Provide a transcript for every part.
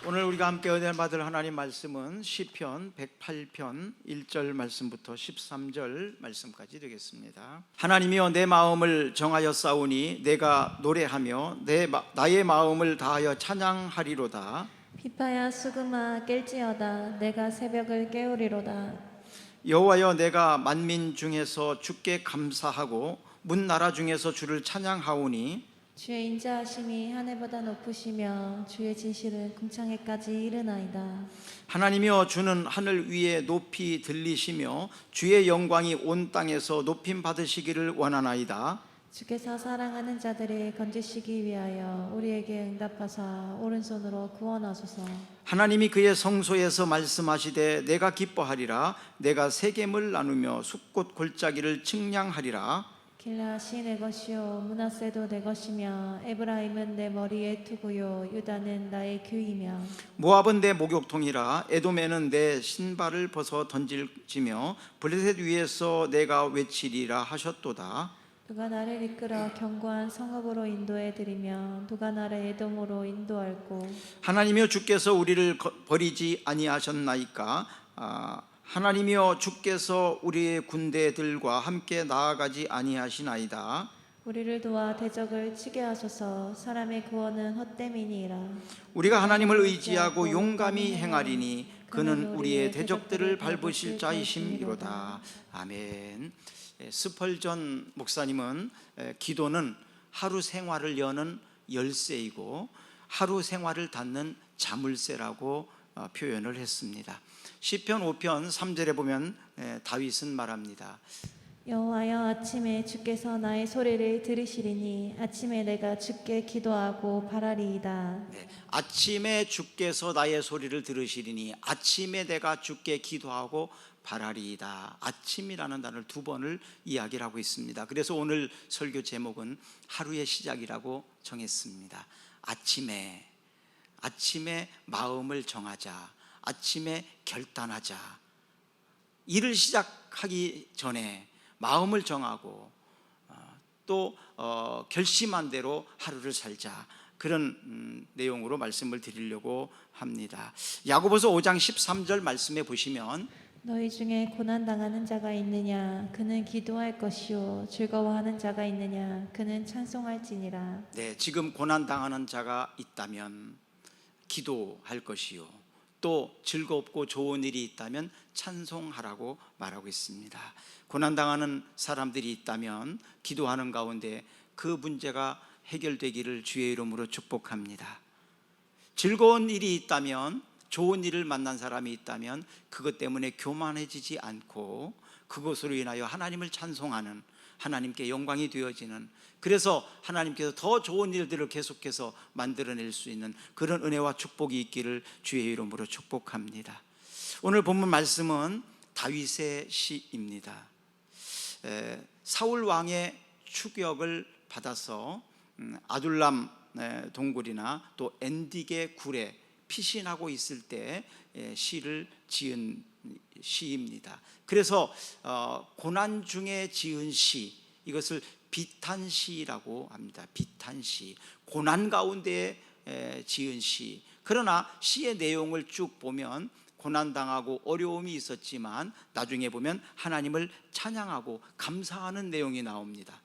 오늘 우리가 함께 은혜 받을 하나님 말씀은 시편 108편 1절 말씀부터 13절 말씀까지 되겠습니다. 하나님이여 내 마음을 정하였사오니 내가 노래하며 나의 마음을 다하여 찬양하리로다. 비파야 수금아 깰지어다 내가 새벽을 깨우리로다. 여호와여 내가 만민 중에서 주께 감사하고 문 나라 중에서 주를 찬양하오니 주의 인자하심이 하늘보다 높으시며 주의 진실은 궁창에까지 이르나이다. 하나님이여 주는 하늘 위에 높이 들리시며 주의 영광이 온 땅에서 높임 받으시기를 원하나이다. 주께서 사랑하는 자들을 건지시기 위하여 우리에게 응답하사 오른손으로 구원하소서. 하나님이 그의 성소에서 말씀하시되 내가 기뻐하리라. 내가 세겜을 나누며 숫꽃 골짜기를 측량하리라. 길라시 내 것이요 므낫세도 내 것이며 에브라임은 내 머리의 투구요 유다는 나의 규이며 모압은 내 목욕통이라. 에돔에는 내 신발을 벗어 던질지며 블레셋 위에서 내가 외치리라 하셨도다. 누가 나를 이끌어 견고한 성읍으로 인도해 드리며 누가 나를 에돔으로 인도할꼬. 하나님이여 주께서 우리를 버리지 아니하셨나이까. 하나님이여 주께서 우리의 군대들과 함께 나아가지 아니하시나이다. 우리를 도와 대적을 치게 하소서. 사람의 구원은 헛됨이니이다. 우리가 하나님을 의지하고 용감히 행하리니 그는 우리의 대적들을 밟으실 자이심이로다. 아멘. 스펄전 목사님은 기도는 하루 생활을 여는 열쇠이고 하루 생활을 닫는 자물쇠라고 표현을 했습니다. 시편 5편 3절에 보면 다윗은 말합니다. 여호와여 아침에 주께서 나의 소리를 들으시리니 아침에 내가 주께 기도하고 바라리이다. 아침에 주께서 나의 소리를 들으시리니 아침에 내가 주께 기도하고 바라리이다. 아침이라는 단어를 두 번을 이야기를 하고 있습니다. 그래서 오늘 설교 제목은 하루의 시작이라고 정했습니다. 아침에 마음을 정하자. 아침에 결단하자. 일을 시작하기 전에 마음을 정하고 또 결심한 대로 하루를 살자. 그런 내용으로 말씀을 드리려고 합니다. 야고보서 5장 13절 말씀에 보시면 너희 중에 고난당하는 자가 있느냐 그는 기도할 것이요 즐거워하는 자가 있느냐 그는 찬송할지니라. 네, 지금 고난당하는 자가 있다면 기도할 것이요 또 즐겁고 좋은 일이 있다면 찬송하라고 말하고 있습니다. 고난당하는 사람들이 있다면 기도하는 가운데 그 문제가 해결되기를 주의 이름으로 축복합니다. 즐거운 일이 있다면, 좋은 일을 만난 사람이 있다면 그것 때문에 교만해지지 않고 그것으로 인하여 하나님을 찬송하는, 하나님께 영광이 되어지는, 그래서 하나님께서 더 좋은 일들을 계속해서 만들어낼 수 있는 그런 은혜와 축복이 있기를 주의 이름으로 축복합니다. 오늘 본문 말씀은 다윗의 시입니다. 사울 왕의 추격을 받아서 아둘람 동굴이나 또 엔딕의 굴에 피신하고 있을 때 시를 지은 시입니다. 그래서 고난 중에 지은 시, 이것을 비탄시라고 합니다. 비탄시, 고난 가운데 지은 시. 그러나 시의 내용을 쭉 보면 고난당하고 어려움이 있었지만 나중에 보면 하나님을 찬양하고 감사하는 내용이 나옵니다.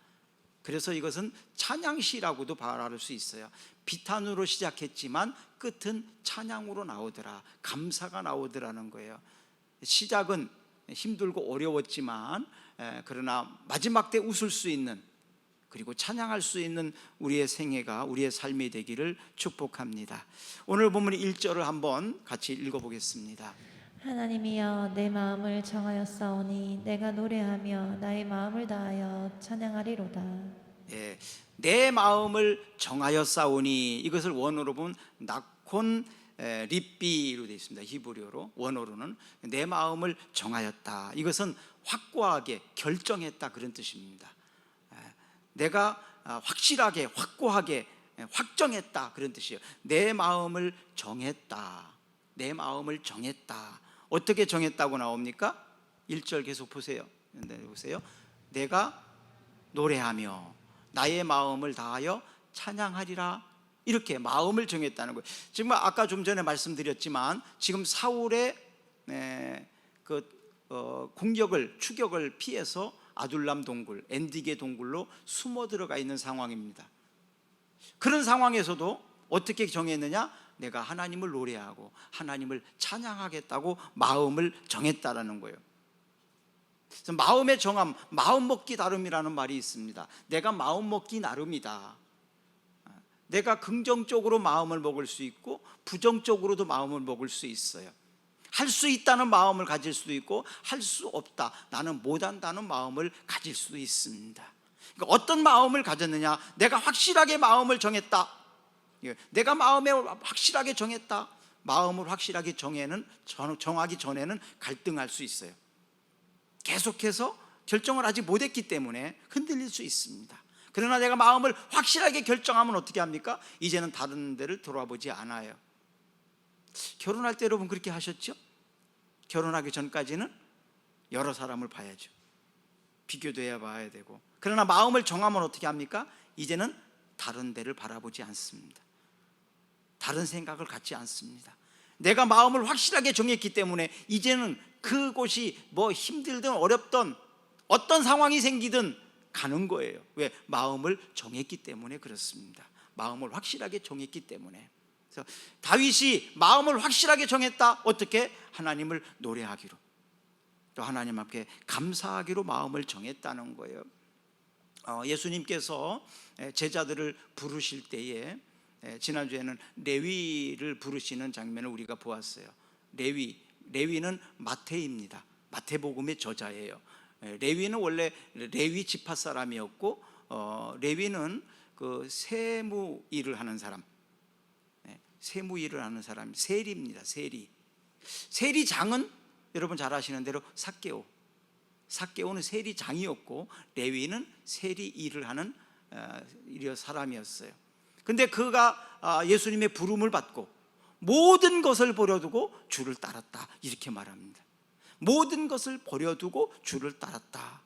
그래서 이것은 찬양시라고도 말할 수 있어요. 비탄으로 시작했지만 끝은 찬양으로 나오더라, 감사가 나오더라는 거예요. 시작은 힘들고 어려웠지만 그러나 마지막 때 웃을 수 있는, 그리고 찬양할 수 있는 우리의 생애가, 우리의 삶이 되기를 축복합니다. 오늘 본문 1절을 한번 같이 읽어보겠습니다. 하나님이여 내 마음을 정하였사오니 내가 노래하며 나의 마음을 다하여 찬양하리로다. 내 마음을 정하였사오니, 이것을 원어로 보면 나콘 립비로 되어 있습니다. 히브리어로, 원어로는 내 마음을 정하였다. 이것은 확고하게 결정했다, 그런 뜻입니다. 내가 확실하게, 확고하게 확정했다, 그런 뜻이에요. 내 마음을 정했다. 내 마음을 정했다. 어떻게 정했다고 나옵니까? 1절 계속 보세요. 내가 노래하며 나의 마음을 다하여 찬양하리라 이렇게 마음을 정했다는 거예요. 지금 아까 좀 전에 말씀드렸지만 지금 사울의 공격을, 추격을 피해서 아둘람 동굴, 엔디게 동굴로 숨어 들어가 있는 상황입니다. 그런 상황에서도 어떻게 정했느냐? 내가 하나님을 노래하고 하나님을 찬양하겠다고 마음을 정했다라는 거예요. 그래서 마음의 정함, 마음 먹기 나름이라는 말이 있습니다. 내가 마음 먹기 나름이다. 내가 긍정적으로 마음을 먹을 수 있고 부정적으로도 마음을 먹을 수 있어요. 할 수 있다는 마음을 가질 수도 있고 할 수 없다, 나는 못한다는 마음을 가질 수도 있습니다. 그러니까 어떤 마음을 가졌느냐? 내가 확실하게 마음을 정했다. 내가 마음에 확실하게 정했다. 마음을 확실하게 정하기 전에는 갈등할 수 있어요. 계속해서 결정을 아직 못했기 때문에 흔들릴 수 있습니다. 그러나 내가 마음을 확실하게 결정하면 어떻게 합니까? 이제는 다른 데를 돌아보지 않아요. 결혼할 때 여러분 그렇게 하셨죠? 결혼하기 전까지는 여러 사람을 봐야죠. 비교도 해봐야 되고. 그러나 마음을 정하면 어떻게 합니까? 이제는 다른 데를 바라보지 않습니다. 다른 생각을 갖지 않습니다. 내가 마음을 확실하게 정했기 때문에 이제는 그곳이 뭐 힘들든 어렵든 어떤 상황이 생기든 가는 거예요. 왜? 마음을 정했기 때문에 그렇습니다. 마음을 확실하게 정했기 때문에. 그래서 다윗이 마음을 확실하게 정했다. 어떻게? 하나님을 노래하기로, 또 하나님 앞에 감사하기로 마음을 정했다는 거예요. 예수님께서 제자들을 부르실 때에 지난주에는 레위를 부르시는 장면을 우리가 보았어요. 레위는 마태입니다. 마태복음의 저자예요. 레위는 원래 레위 지파 사람이었고, 레위는 그 세무 일을 하는 사람, 세무 일을 하는 사람, 세리입니다. 세리장은 여러분 잘 아시는 대로 삭개오는 세리장이었고, 레위는 세리 일을 하는 사람이었어요. 근데 그가 예수님의 부름을 받고 모든 것을 버려두고 주를 따랐다, 이렇게 말합니다. 모든 것을 버려두고 주를 따랐다.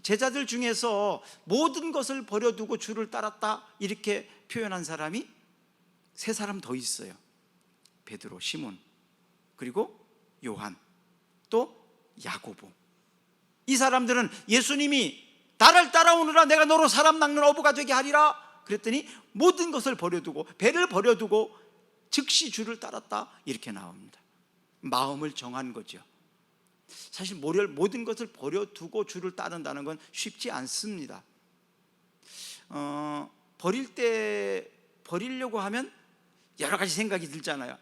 제자들 중에서 모든 것을 버려두고 주를 따랐다 이렇게 표현한 사람이 세 사람 더 있어요. 베드로, 시몬, 그리고 요한, 또 야고보. 이 사람들은 예수님이 나를 따라오느라 내가 너로 사람 낚는 어부가 되게 하리라 그랬더니 모든 것을 버려두고, 배를 버려두고 즉시 주를 따랐다, 이렇게 나옵니다. 마음을 정한 거죠. 사실 모든 것을 버려두고 주를 따른다는 건 쉽지 않습니다. 버리려고 하면 여러 가지 생각이 들잖아요.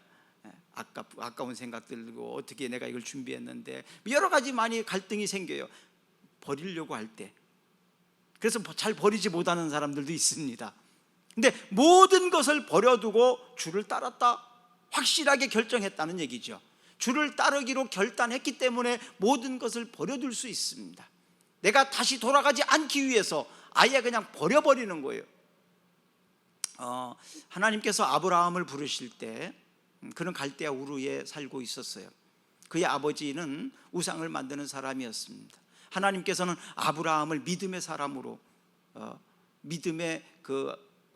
아까운 생각 들고, 어떻게 내가 이걸 준비했는데, 여러 가지 많이 갈등이 생겨요. 버리려고 할 때. 그래서 잘 버리지 못하는 사람들도 있습니다. 근데 모든 것을 버려두고 주를 따랐다, 확실하게 결정했다는 얘기죠. 주를 따르기로 결단했기 때문에 모든 것을 버려둘 수 있습니다. 내가 다시 돌아가지 않기 위해서 아예 그냥 버려버리는 거예요. 하나님께서 아브라함을 부르실 때 그는 갈대아 우르에 살고 있었어요. 그의 아버지는 우상을 만드는 사람이었습니다. 하나님께서는 아브라함을 믿음의 사람으로, 믿음의 그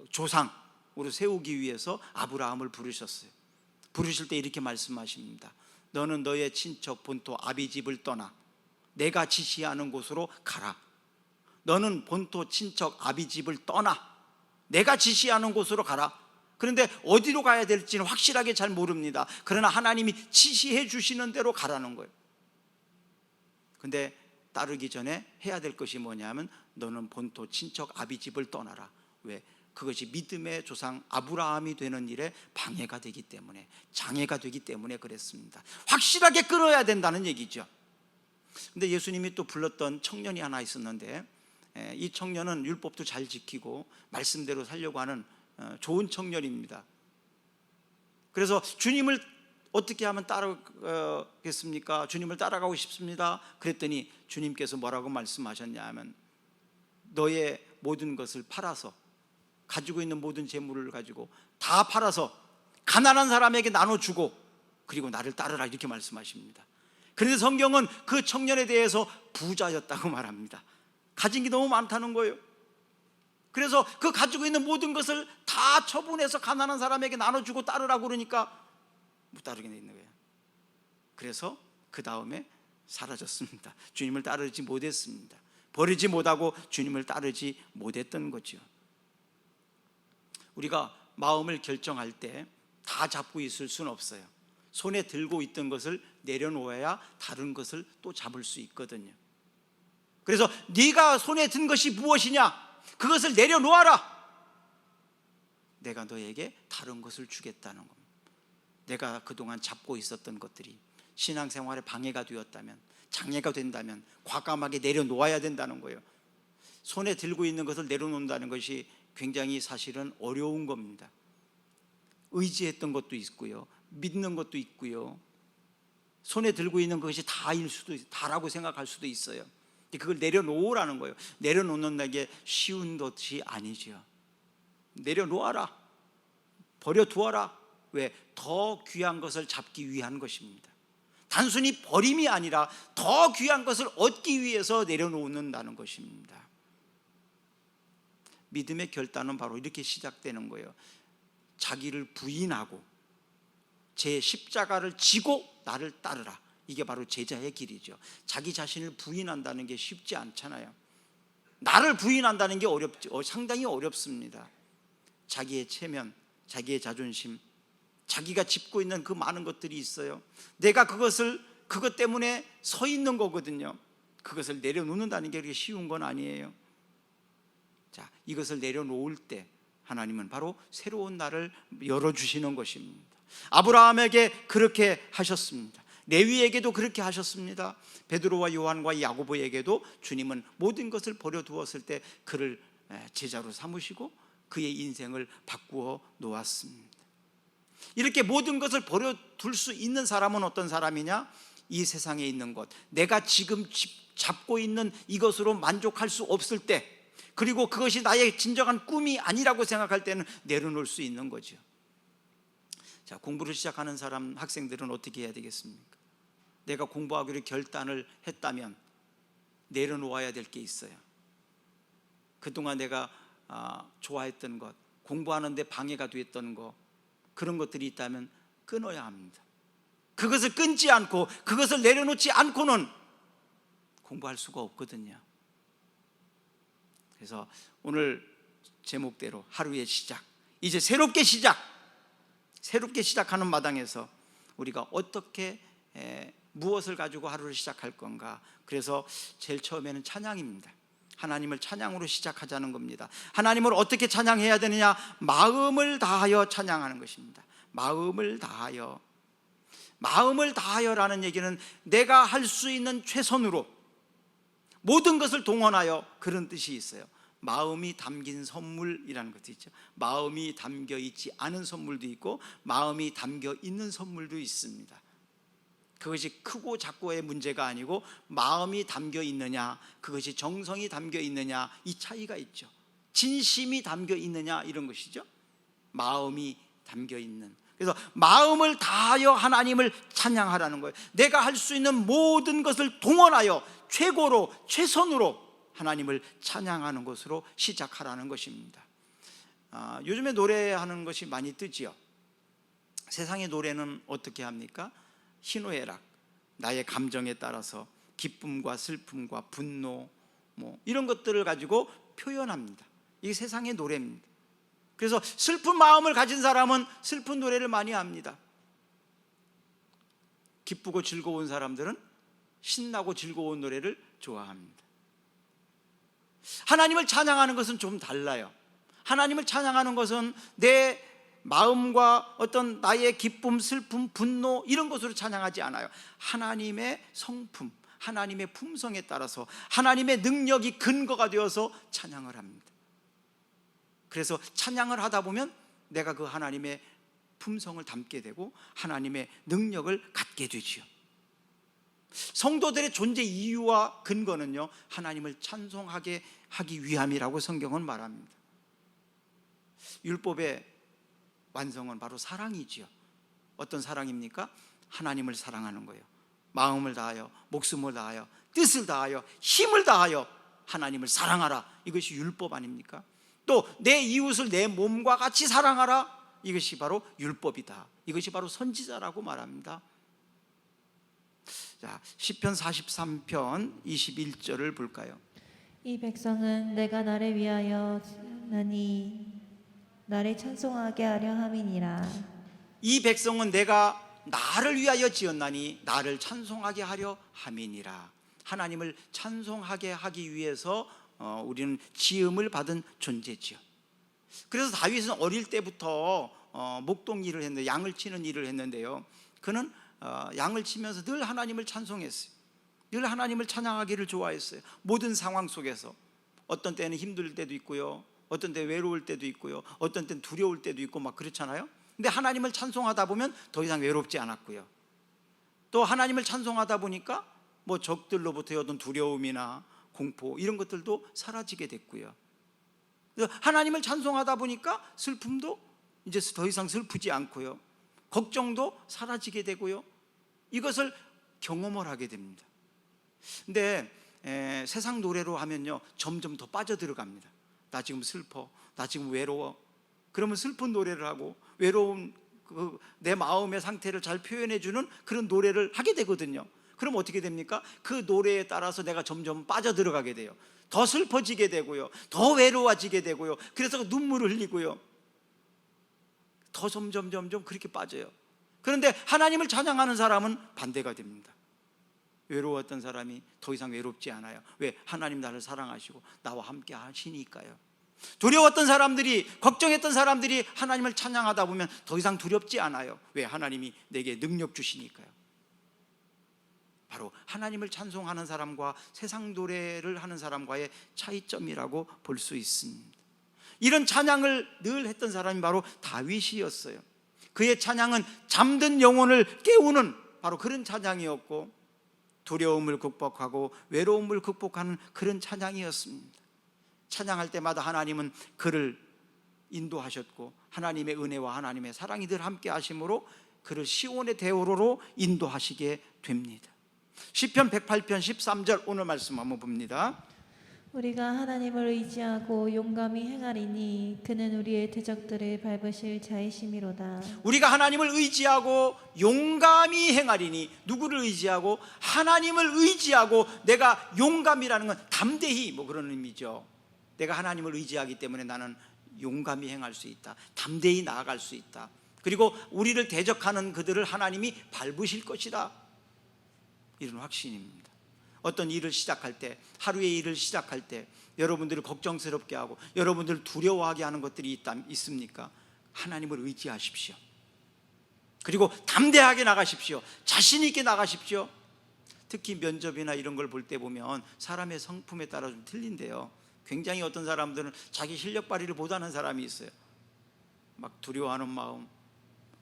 조상으로 세우기 위해서 아브라함을 부르셨어요. 부르실 때 이렇게 말씀하십니다. 너는 너의 친척 본토 아비집을 떠나 내가 지시하는 곳으로 가라. 너는 본토 친척 아비집을 떠나 내가 지시하는 곳으로 가라. 그런데 어디로 가야 될지는 확실하게 잘 모릅니다. 그러나 하나님이 지시해 주시는 대로 가라는 거예요. 근데 따르기 전에 해야 될 것이 뭐냐면 너는 본토 친척 아비집을 떠나라. 왜? 그것이 믿음의 조상 아브라함이 되는 일에 방해가 되기 때문에, 장애가 되기 때문에 그랬습니다. 확실하게 끊어야 된다는 얘기죠. 근데 예수님이 또 불렀던 청년이 하나 있었는데, 이 청년은 율법도 잘 지키고 말씀대로 살려고 하는 좋은 청년입니다. 그래서 주님을 어떻게 하면 따르겠습니까? 주님을 따라가고 싶습니다. 그랬더니 주님께서 뭐라고 말씀하셨냐 하면, 너의 모든 것을 팔아서, 가지고 있는 모든 재물을 가지고 다 팔아서 가난한 사람에게 나눠주고 그리고 나를 따르라, 이렇게 말씀하십니다. 그런데 성경은 그 청년에 대해서 부자였다고 말합니다. 가진 게 너무 많다는 거예요. 그래서 그 가지고 있는 모든 것을 다 처분해서 가난한 사람에게 나눠주고 따르라고 그러니까 못 따르게 돼 있는 거예요. 그래서 그 다음에 사라졌습니다. 주님을 따르지 못했습니다. 버리지 못하고 주님을 따르지 못했던 거죠. 우리가 마음을 결정할 때 다 잡고 있을 수는 없어요. 손에 들고 있던 것을 내려놓아야 다른 것을 또 잡을 수 있거든요. 그래서 네가 손에 든 것이 무엇이냐? 그것을 내려놓아라. 내가 너에게 다른 것을 주겠다는 겁니다. 내가 그동안 잡고 있었던 것들이 신앙생활에 방해가 되었다면, 장애가 된다면 과감하게 내려놓아야 된다는 거예요. 손에 들고 있는 것을 내려놓는다는 것이 굉장히 사실은 어려운 겁니다. 의지했던 것도 있고요, 믿는 것도 있고요, 손에 들고 있는 것이 다일 수도 다라고 생각할 수도 있어요. 그걸 내려놓으라는 거예요. 내려놓는 게 쉬운 것이 아니죠. 내려놓아라, 버려두어라. 왜? 더 귀한 것을 잡기 위한 것입니다. 단순히 버림이 아니라 더 귀한 것을 얻기 위해서 내려놓는다는 것입니다. 믿음의 결단은 바로 이렇게 시작되는 거예요. 자기를 부인하고 제 십자가를 지고 나를 따르라. 이게 바로 제자의 길이죠. 자기 자신을 부인한다는 게 쉽지 않잖아요. 나를 부인한다는 게 상당히 어렵습니다. 자기의 체면, 자기의 자존심, 자기가 짚고 있는 그 많은 것들이 있어요. 내가 그것 때문에 서 있는 거거든요. 그것을 내려놓는다는 게 그렇게 쉬운 건 아니에요. 자, 이것을 내려놓을 때 하나님은 바로 새로운 날을 열어주시는 것입니다. 아브라함에게 그렇게 하셨습니다. 레위에게도 그렇게 하셨습니다. 베드로와 요한과 야고보에게도 주님은 모든 것을 버려두었을 때 그를 제자로 삼으시고 그의 인생을 바꾸어 놓았습니다. 이렇게 모든 것을 버려둘 수 있는 사람은 어떤 사람이냐? 이 세상에 있는 것, 내가 지금 잡고 있는 이것으로 만족할 수 없을 때, 그리고 그것이 나의 진정한 꿈이 아니라고 생각할 때는 내려놓을 수 있는 거죠. 자, 공부를 시작하는 학생들은 어떻게 해야 되겠습니까? 내가 공부하기로 결단을 했다면 내려놓아야 될 게 있어요. 그동안 내가 좋아했던 것, 공부하는데 방해가 됐던 것, 그런 것들이 있다면 끊어야 합니다. 그것을 끊지 않고 그것을 내려놓지 않고는 공부할 수가 없거든요. 그래서 오늘 제목대로 하루의 시작, 이제 새롭게 시작하는 마당에서 우리가 어떻게 무엇을 가지고 하루를 시작할 건가? 그래서 제일 처음에는 찬양입니다. 하나님을 찬양으로 시작하자는 겁니다. 하나님을 어떻게 찬양해야 되느냐? 마음을 다하여 찬양하는 것입니다. 마음을 다하여라는 얘기는 내가 할 수 있는 최선으로 모든 것을 동원하여, 그런 뜻이 있어요. 마음이 담긴 선물이라는 것도 있죠. 마음이 담겨 있지 않은 선물도 있고 마음이 담겨 있는 선물도 있습니다. 그것이 크고 작고의 문제가 아니고 마음이 담겨 있느냐, 그것이 정성이 담겨 있느냐, 이 차이가 있죠. 진심이 담겨 있느냐, 이런 것이죠. 마음이 담겨 있는. 그래서 마음을 다하여 하나님을 찬양하라는 거예요. 내가 할 수 있는 모든 것을 동원하여 최고로, 최선으로 하나님을 찬양하는 것으로 시작하라는 것입니다. 요즘에 노래하는 것이 많이 뜨지요. 세상의 노래는 어떻게 합니까? 희노애락, 나의 감정에 따라서 기쁨과 슬픔과 분노, 이런 것들을 가지고 표현합니다. 이게 세상의 노래입니다. 그래서 슬픈 마음을 가진 사람은 슬픈 노래를 많이 합니다. 기쁘고 즐거운 사람들은 신나고 즐거운 노래를 좋아합니다. 하나님을 찬양하는 것은 좀 달라요. 하나님을 찬양하는 것은 내 마음과 어떤 나의 기쁨, 슬픔, 분노, 이런 것으로 찬양하지 않아요. 하나님의 성품, 하나님의 품성에 따라서 하나님의 능력이 근거가 되어서 찬양을 합니다. 그래서 찬양을 하다 보면 내가 그 하나님의 품성을 담게 되고 하나님의 능력을 갖게 되지요. 성도들의 존재 이유와 근거는요, 하나님을 찬송하게 하기 위함이라고 성경은 말합니다. 율법의 완성은 바로 사랑이지요. 어떤 사랑입니까? 하나님을 사랑하는 거예요. 마음을 다하여, 목숨을 다하여, 뜻을 다하여, 힘을 다하여 하나님을 사랑하라. 이것이 율법 아닙니까? 또 내 이웃을 내 몸과 같이 사랑하라. 이것이 바로 율법이다. 이것이 바로 선지자라고 말합니다. 자, 시편 43편 21절을 볼까요? 이 백성은 내가 나를 위하여 나니 나를 찬송하게 하려 함이니라. 이 백성은 내가 나를 위하여 지었나니 나를 찬송하게 하려 함이니라. 하나님을 찬송하게 하기 위해서 우리는 지음을 받은 존재지요. 그래서 다윗은 어릴 때부터 목동 일을 했는데, 양을 치는 일을 했는데요, 그는 양을 치면서 늘 하나님을 찬송했어요. 늘 하나님을 찬양하기를 좋아했어요. 모든 상황 속에서. 어떤 때는 힘들 때도 있고요, 어떤 때 외로울 때도 있고요, 어떤 때는 두려울 때도 있고 막 그렇잖아요. 근데 하나님을 찬송하다 보면 더 이상 외롭지 않았고요, 또 하나님을 찬송하다 보니까 뭐 적들로부터의 어떤 두려움이나 공포 이런 것들도 사라지게 됐고요. 하나님을 찬송하다 보니까 슬픔도 이제 더 이상 슬프지 않고요, 걱정도 사라지게 되고요, 이것을 경험을 하게 됩니다. 근데 세상 노래로 하면요, 점점 더 빠져들어갑니다. 나 지금 슬퍼, 나 지금 외로워. 그러면 슬픈 노래를 하고 외로운 내 마음의 상태를 잘 표현해주는 그런 노래를 하게 되거든요. 그럼 어떻게 됩니까? 그 노래에 따라서 내가 점점 빠져들어가게 돼요. 더 슬퍼지게 되고요, 더 외로워지게 되고요, 그래서 눈물을 흘리고요, 더 점점 그렇게 빠져요. 그런데 하나님을 찬양하는 사람은 반대가 됩니다. 외로웠던 사람이 더 이상 외롭지 않아요. 왜? 하나님 나를 사랑하시고 나와 함께 하시니까요. 두려웠던 사람들이, 걱정했던 사람들이 하나님을 찬양하다 보면 더 이상 두렵지 않아요. 왜? 하나님이 내게 능력 주시니까요. 바로 하나님을 찬송하는 사람과 세상 노래를 하는 사람과의 차이점이라고 볼 수 있습니다. 이런 찬양을 늘 했던 사람이 바로 다윗이었어요. 그의 찬양은 잠든 영혼을 깨우는 바로 그런 찬양이었고, 두려움을 극복하고 외로움을 극복하는 그런 찬양이었습니다. 찬양할 때마다 하나님은 그를 인도하셨고, 하나님의 은혜와 하나님의 사랑이 늘 함께 하심으로 그를 시온의 대오로로 인도하시게 됩니다. 시편 108편 13절 오늘 말씀 한번 봅니다. 우리가 하나님을 의지하고 용감히 행하리니 그는 우리의 대적들을 밟으실 자이심이로다. 우리가 하나님을 의지하고 용감히 행하리니, 누구를 의지하고? 하나님을 의지하고. 내가 용감이라는 건 담대히 뭐 그런 의미죠. 내가 하나님을 의지하기 때문에 나는 용감히 행할 수 있다, 담대히 나아갈 수 있다. 그리고 우리를 대적하는 그들을 하나님이 밟으실 것이다, 이런 확신입니다. 어떤 일을 시작할 때, 하루의 일을 시작할 때 여러분들을 걱정스럽게 하고 여러분들을 두려워하게 하는 것들이 있습니까? 하나님을 의지하십시오. 그리고 담대하게 나가십시오. 자신 있게 나가십시오. 특히 면접이나 이런 걸 볼 때 보면 사람의 성품에 따라 좀 틀린데요, 굉장히 어떤 사람들은 자기 실력 발휘를 못하는 사람이 있어요. 막 두려워하는 마음,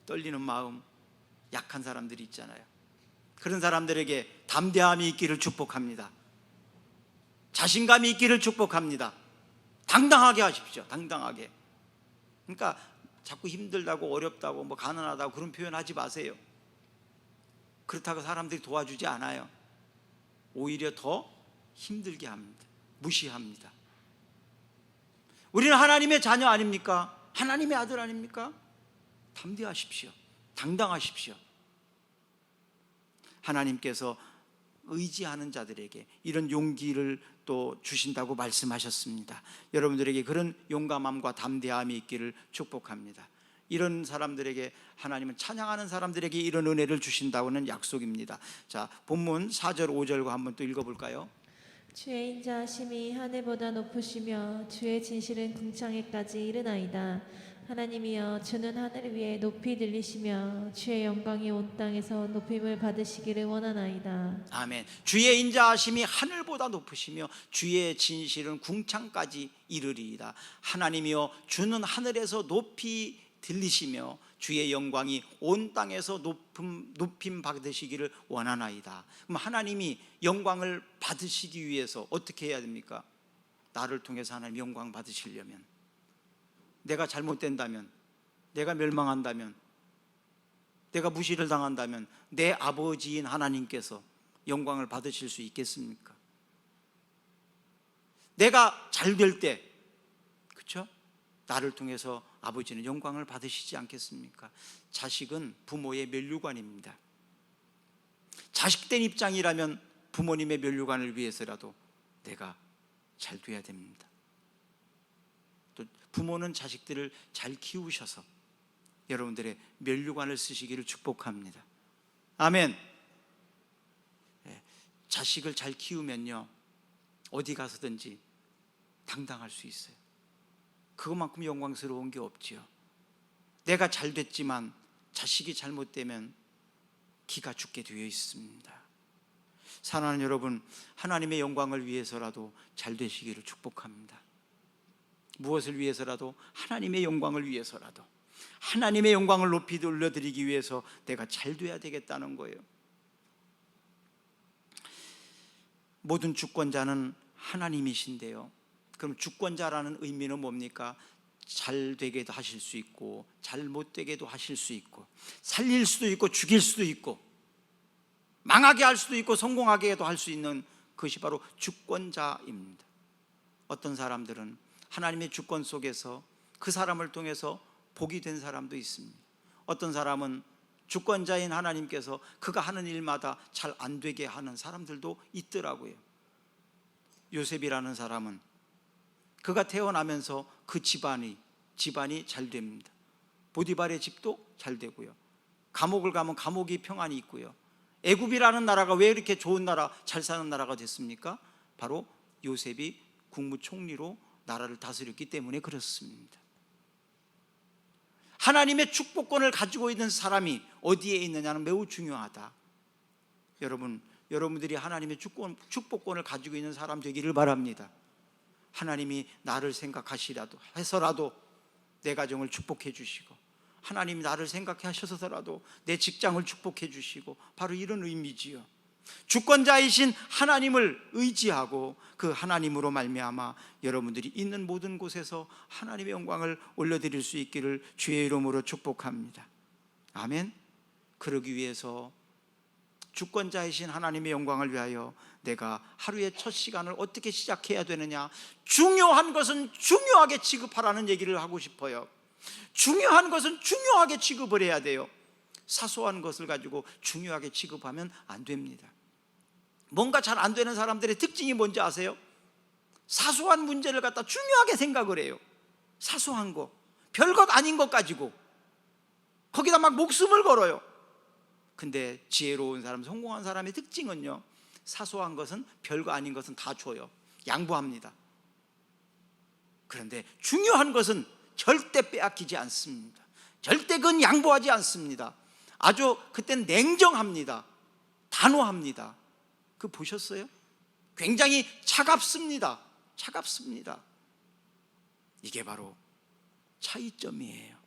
떨리는 마음, 약한 사람들이 있잖아요. 그런 사람들에게 담대함이 있기를 축복합니다. 자신감이 있기를 축복합니다. 당당하게 하십시오. 당당하게. 그러니까 자꾸 힘들다고 어렵다고 뭐 가난하다고 그런 표현하지 마세요. 그렇다고 사람들이 도와주지 않아요. 오히려 더 힘들게 합니다. 무시합니다. 우리는 하나님의 자녀 아닙니까? 하나님의 아들 아닙니까? 담대하십시오. 당당하십시오. 하나님께서 의지하는 자들에게 이런 용기를 또 주신다고 말씀하셨습니다. 여러분들에게 그런 용감함과 담대함이 있기를 축복합니다. 이런 사람들에게, 하나님은 찬양하는 사람들에게 이런 은혜를 주신다고는 약속입니다. 자, 본문 4절 5절과 한번 또 읽어볼까요? 주의 인자하심이 하늘보다 높으시며 주의 진실은 궁창에까지 이르나이다. 하나님이여, 주는 하늘 위에 높이 들리시며 주의 영광이 온 땅에서 높임을 받으시기를 원하나이다. 아멘. 주의 인자하심이 하늘보다 높으시며 주의 진실은 궁창까지 이르리이다. 하나님이여, 주는 하늘에서 높이 들리시며 주의 영광이 온 땅에서 높임 받으시기를 원하나이다. 그럼 하나님이 영광을 받으시기 위해서 어떻게 해야 됩니까? 나를 통해서 하나님 영광 받으시려면, 내가 잘못된다면, 내가 멸망한다면, 내가 무시를 당한다면 내 아버지인 하나님께서 영광을 받으실 수 있겠습니까? 내가 잘 될 때, 그렇죠? 나를 통해서 아버지는 영광을 받으시지 않겠습니까? 자식은 부모의 면류관입니다. 자식된 입장이라면 부모님의 면류관을 위해서라도 내가 잘 돼야 됩니다. 또 부모는 자식들을 잘 키우셔서 여러분들의 면류관을 쓰시기를 축복합니다. 아멘. 자식을 잘 키우면요, 어디 가서든지 당당할 수 있어요. 그것만큼 영광스러운 게 없지요. 내가 잘 됐지만 자식이 잘못되면 기가 죽게 되어 있습니다. 사랑하는 여러분, 하나님의 영광을 위해서라도 잘 되시기를 축복합니다. 무엇을 위해서라도? 하나님의 영광을 위해서라도, 하나님의 영광을 높이 올려드리기 위해서 내가 잘 돼야 되겠다는 거예요. 모든 주권자는 하나님이신데요, 그럼 주권자라는 의미는 뭡니까? 잘 되게도 하실 수 있고 잘 못되게도 하실 수 있고, 살릴 수도 있고 죽일 수도 있고, 망하게 할 수도 있고 성공하게도 할 수 있는 그것이 바로 주권자입니다. 어떤 사람들은 하나님의 주권 속에서 그 사람을 통해서 복이 된 사람도 있습니다. 어떤 사람은 주권자인 하나님께서 그가 하는 일마다 잘 안 되게 하는 사람들도 있더라고요. 요셉이라는 사람은 그가 태어나면서 그 집안이 잘 됩니다. 보디발의 집도 잘 되고요, 감옥을 가면 감옥이 평안이 있고요. 애굽이라는 나라가 왜 이렇게 좋은 나라, 잘 사는 나라가 됐습니까? 바로 요셉이 국무총리로 나라를 다스렸기 때문에 그렇습니다. 하나님의 축복권을 가지고 있는 사람이 어디에 있느냐는 매우 중요하다. 여러분들이 하나님의 축복권을 가지고 있는 사람 되기를 바랍니다. 하나님이 나를 생각하시라도 해서라도 내 가정을 축복해 주시고, 하나님이 나를 생각해 하셔서라도 내 직장을 축복해 주시고, 바로 이런 의미지요. 주권자이신 하나님을 의지하고 그 하나님으로 말미암아 여러분들이 있는 모든 곳에서 하나님의 영광을 올려드릴 수 있기를 주의 이름으로 축복합니다. 아멘. 그러기 위해서 주권자이신 하나님의 영광을 위하여 내가 하루의 첫 시간을 어떻게 시작해야 되느냐, 중요한 것은 중요하게 취급하라는 얘기를 하고 싶어요. 중요한 것은 중요하게 취급을 해야 돼요. 사소한 것을 가지고 중요하게 취급하면 안 됩니다. 뭔가 잘 안 되는 사람들의 특징이 뭔지 아세요? 사소한 문제를 갖다 중요하게 생각을 해요. 사소한 거, 별것 아닌 것 가지고 거기다 막 목숨을 걸어요. 근데 지혜로운 사람, 성공한 사람의 특징은요, 사소한 것은, 별거 아닌 것은 다 줘요. 양보합니다. 그런데 중요한 것은 절대 빼앗기지 않습니다. 절대 그건 양보하지 않습니다. 아주 그때는 냉정합니다. 단호합니다. 그거 보셨어요? 굉장히 차갑습니다. 이게 바로 차이점이에요.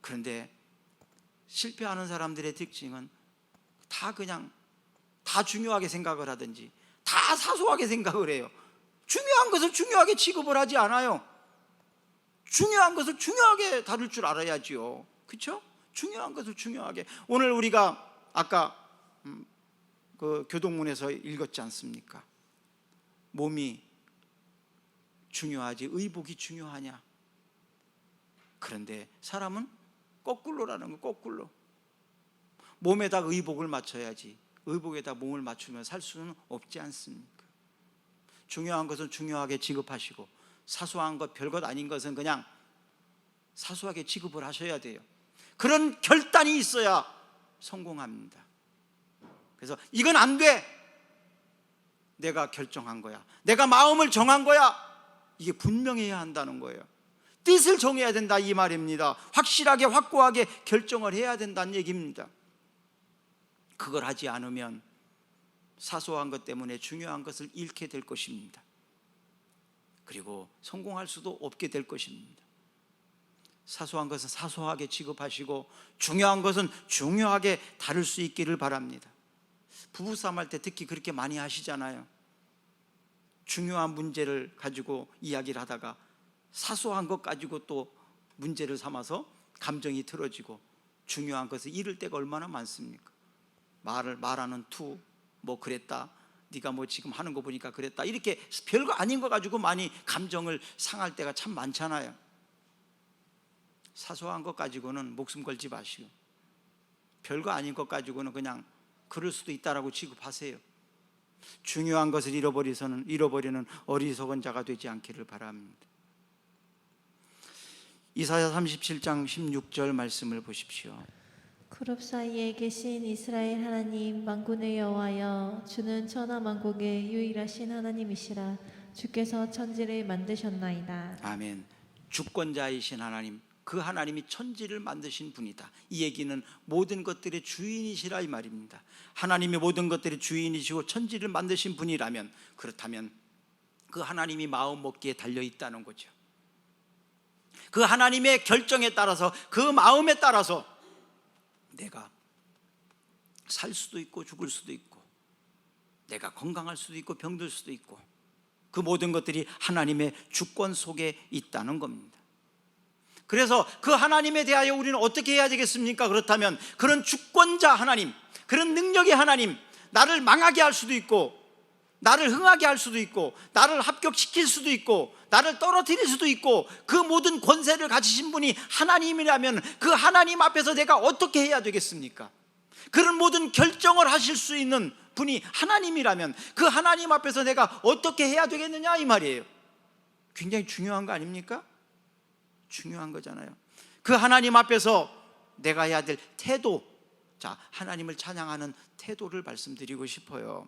그런데 실패하는 사람들의 특징은 다 중요하게 생각을 하든지 다 사소하게 생각을 해요. 중요한 것을 중요하게 취급을 하지 않아요. 중요한 것을 중요하게 다룰 줄 알아야지요. 그렇죠? 중요한 것을 중요하게. 오늘 우리가 아까 그 교동문에서 읽었지 않습니까? 몸이 중요하지 의복이 중요하냐? 그런데 사람은 거꾸로라는 거, 거꾸로. 몸에다 의복을 맞춰야지 의복에다 몸을 맞추면 살 수는 없지 않습니까? 중요한 것은 중요하게 취급하시고 사소한 것, 별것 아닌 것은 그냥 사소하게 취급을 하셔야 돼요. 그런 결단이 있어야 성공합니다. 그래서 이건 안 돼, 내가 결정한 거야, 내가 마음을 정한 거야, 이게 분명해야 한다는 거예요. 뜻을 정해야 된다, 이 말입니다. 확실하게 확고하게 결정을 해야 된다는 얘기입니다. 그걸 하지 않으면 사소한 것 때문에 중요한 것을 잃게 될 것입니다. 그리고 성공할 수도 없게 될 것입니다. 사소한 것은 사소하게 취급하시고 중요한 것은 중요하게 다룰 수 있기를 바랍니다. 부부싸움 할 때 특히 그렇게 많이 하시잖아요. 중요한 문제를 가지고 이야기를 하다가 사소한 것 가지고 또 문제를 삼아서 감정이 틀어지고 중요한 것을 잃을 때가 얼마나 많습니까? 말하는 투, 뭐 그랬다, 네가 뭐 지금 하는 거 보니까 그랬다, 이렇게 별거 아닌 거 가지고 많이 감정을 상할 때가 참 많잖아요. 사소한 것 가지고는 목숨 걸지 마시고, 별거 아닌 것 가지고는 그냥 그럴 수도 있다라고 취급하세요. 중요한 것을 잃어버리는 어리석은 자가 되지 않기를 바랍니다. 이사야 37장 16절 말씀을 보십시오. 그룹 사이에 계신 이스라엘 하나님 만군의 여호와여, 주는 천하 만국의 유일하신 하나님이시라. 주께서 천지를 만드셨나이다. 아멘. 주권자이신 하나님, 그 하나님이 천지를 만드신 분이다. 이 얘기는 모든 것들의 주인이시라 이 말입니다. 하나님이 모든 것들의 주인이시고 천지를 만드신 분이라면, 그렇다면 그 하나님이 마음 먹기에 달려 있다는 거죠. 그 하나님의 결정에 따라서, 그 마음에 따라서 내가 살 수도 있고 죽을 수도 있고, 내가 건강할 수도 있고 병들 수도 있고, 그 모든 것들이 하나님의 주권 속에 있다는 겁니다. 그래서 그 하나님에 대하여 우리는 어떻게 해야 되겠습니까? 그렇다면 그런 주권자 하나님, 그런 능력의 하나님, 나를 망하게 할 수도 있고, 나를 흥하게 할 수도 있고, 나를 합격시킬 수도 있고, 나를 떨어뜨릴 수도 있고, 그 모든 권세를 가지신 분이 하나님이라면 그 하나님 앞에서 내가 어떻게 해야 되겠습니까? 그런 모든 결정을 하실 수 있는 분이 하나님이라면 그 하나님 앞에서 내가 어떻게 해야 되겠느냐 이 말이에요. 굉장히 중요한 거 아닙니까? 중요한 거잖아요. 그 하나님 앞에서 내가 해야 될 태도, 자, 하나님을 찬양하는 태도를 말씀드리고 싶어요.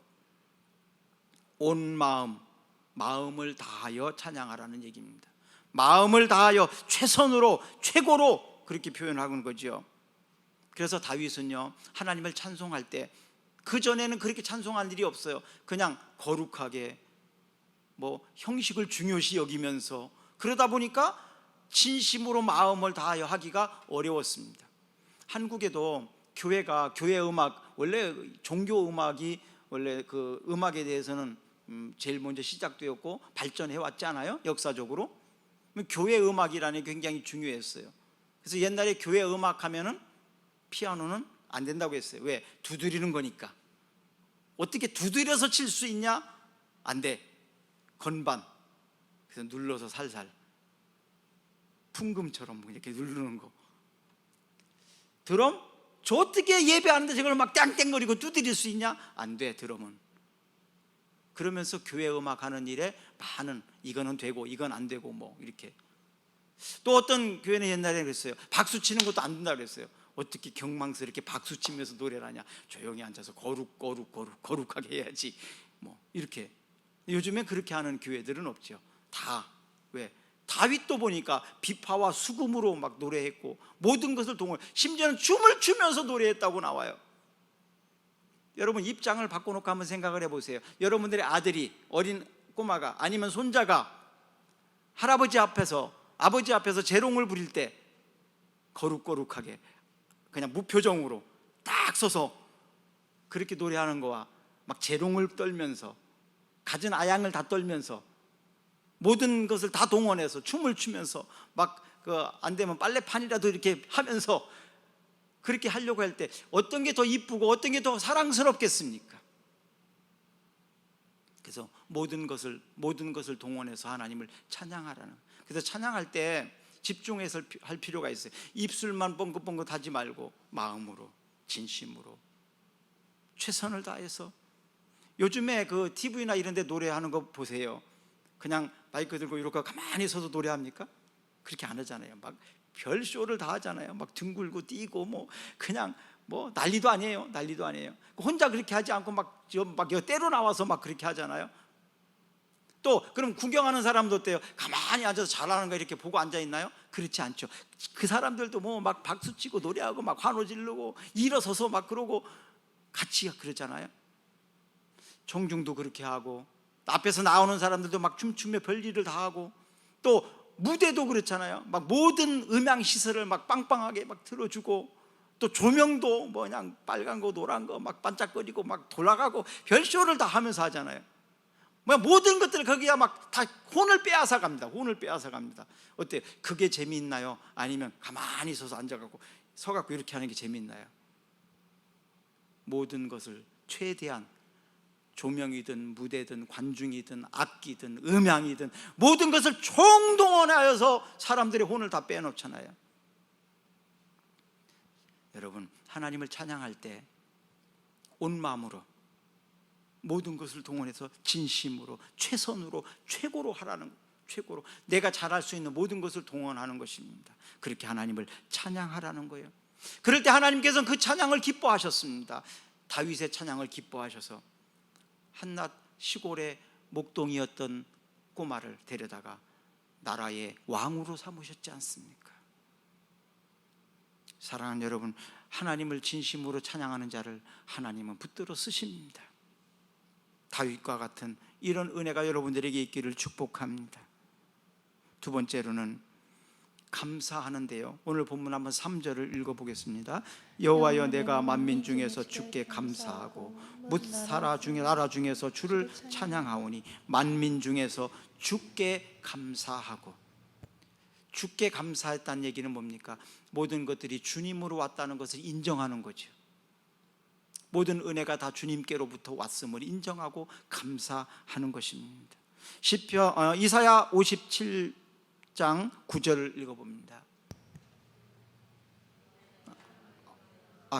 온 마음을 다하여 찬양하라는 얘기입니다. 마음을 다하여 최선으로, 최고로 그렇게 표현하는 거죠. 그래서 다윗은요, 하나님을 찬송할 때, 그전에는 그렇게 찬송할 일이 없어요. 그냥 거룩하게 형식을 중요시 여기면서, 그러다 보니까 진심으로 마음을 다하여 하기가 어려웠습니다. 한국에도 교회 음악, 원래 종교 음악이 원래 그 음악에 대해서는 제일 먼저 시작되었고 발전해 왔잖아요, 역사적으로. 교회 음악이라는 게 굉장히 중요했어요. 그래서 옛날에 교회 음악 하면은 피아노는 안 된다고 했어요. 왜? 두드리는 거니까. 어떻게 두드려서 칠 수 있냐? 안 돼. 건반. 그래서 눌러서 살살, 풍금처럼 이렇게 누르는 거. 드럼? 저 어떻게 예배하는데 저걸 막 땡땡거리고 두드릴 수 있냐? 안 돼, 드럼은. 그러면서 교회 음악 하는 일에 많은, 이거는 되고 이건 안 되고 이렇게. 또 어떤 교회는 옛날에 그랬어요. 박수 치는 것도 안 된다고 그랬어요. 어떻게 경망스럽게 박수 치면서 노래를 하냐? 조용히 앉아서 거룩하게 해야지. 이렇게. 요즘엔 그렇게 하는 교회들은 없죠. 다. 왜? 다윗도 보니까 비파와 수금으로 막 노래했고, 모든 것을 심지어는 춤을 추면서 노래했다고 나와요. 여러분, 입장을 바꿔놓고 한번 생각을 해보세요. 여러분들의 아들이, 어린 꼬마가, 아니면 손자가 할아버지 앞에서, 아버지 앞에서 재롱을 부릴 때 거룩하게 그냥 무표정으로 딱 서서 그렇게 노래하는 거와, 막 재롱을 떨면서, 갖은 아양을 다 떨면서, 모든 것을 다 동원해서 춤을 추면서, 막 안 되면 빨래판이라도 이렇게 하면서 그렇게 하려고 할 때 어떤 게 더 이쁘고 어떤 게 더 사랑스럽겠습니까? 그래서 모든 것을 동원해서 하나님을 찬양하라는. 그래서 찬양할 때 집중해서 할 필요가 있어요. 입술만 뻥긋뻥긋 하지 말고 마음으로, 진심으로, 최선을 다해서. 요즘에 그 TV나 이런 데 노래하는 거 보세요. 그냥 마이크 들고 이렇게 가만히 서서 노래합니까? 그렇게 안 하잖아요. 막 별 쇼를 다 하잖아요. 막 둥글고 뛰고 그냥 난리도 아니에요. 혼자 그렇게 하지 않고 막 때로 나와서 막 그렇게 하잖아요. 또 그럼 구경하는 사람도 어때요? 가만히 앉아서 잘하는 거 이렇게 보고 앉아 있나요? 그렇지 않죠. 그 사람들도 막 박수 치고 노래하고 막 환호 지르고 일어서서 막 그러고 같이 그러잖아요. 청중도 그렇게 하고, 앞에서 나오는 사람들도 막 춤추며 별일을 다 하고, 또 무대도 그렇잖아요. 막 모든 음향 시설을 막 빵빵하게 막 틀어주고, 또 조명도 그냥 빨간 거 노란 거 막 반짝거리고 막 돌아가고 별쇼를 다 하면서 하잖아요. 모든 것들을 거기에 막 다 혼을 빼앗아 갑니다. 어때요? 그게 재미있나요? 아니면 가만히 서서 앉아갖고 서갖고 이렇게 하는 게 재미있나요? 모든 것을 최대한, 조명이든 무대든 관중이든 악기든 음향이든 모든 것을 총동원하여서 사람들의 혼을 다 빼놓잖아요. 여러분, 하나님을 찬양할 때 온 마음으로 모든 것을 동원해서 진심으로 최선으로 최고로 하라는, 최고로 내가 잘할 수 있는 모든 것을 동원하는 것입니다. 그렇게 하나님을 찬양하라는 거예요. 그럴 때 하나님께서는 그 찬양을 기뻐하셨습니다. 다윗의 찬양을 기뻐하셔서 한낱 시골의 목동이었던 꼬마를 데려다가 나라의 왕으로 삼으셨지 않습니까? 사랑하는 여러분, 하나님을 진심으로 찬양하는 자를 하나님은 붙들어 쓰십니다. 다윗과 같은 이런 은혜가 여러분들에게 있기를 축복합니다. 두 번째로는 감사하는데요, 오늘 본문 한번 3절을 읽어보겠습니다. 여호와여, 내가 만민 중에서 주께 감사하고 뭇 나라 중에서 주를 찬양하오니, 만민 중에서 주께 감사하고. 주께 감사했다는 얘기는 뭡니까? 모든 것들이 주님으로 왔다는 것을 인정하는 거죠. 모든 은혜가 다 주님께로부터 왔음을 인정하고 감사하는 것입니다. 이사야 57장 9절을 읽어봅니다.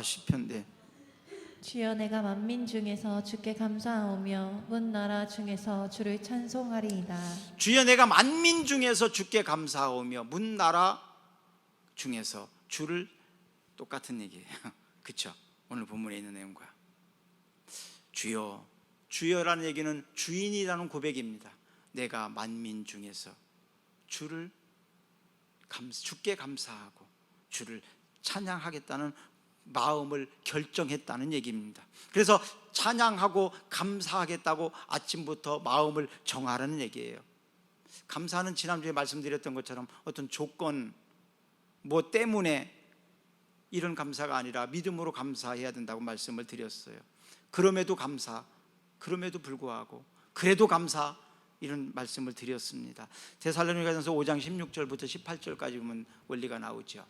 시편, 네. 주여, 내가 만민 중에서 주께 감사하오며 문 나라 중에서 주를 찬송하리이다. 주여, 내가 만민 중에서 주께 감사하오며 문 나라 중에서 주를, 똑같은 얘기예요. 그렇죠? 오늘 본문에 있는 내용과. 주여, 주여라는 얘기는 주인이라는 고백입니다. 내가 만민 중에서 주께 감사하고 주를 찬양하겠다는 마음을 결정했다는 얘기입니다. 그래서 찬양하고 감사하겠다고 아침부터 마음을 정하라는 얘기예요. 감사는 지난주에 말씀드렸던 것처럼 어떤 조건 뭐 때문에 이런 감사가 아니라 믿음으로 감사해야 된다고 말씀을 드렸어요. 그럼에도 감사, 그럼에도 불구하고, 그래도 감사, 이런 말씀을 드렸습니다. 데살로니가전서 5장 16절부터 18절까지 보면 원리가 나오죠.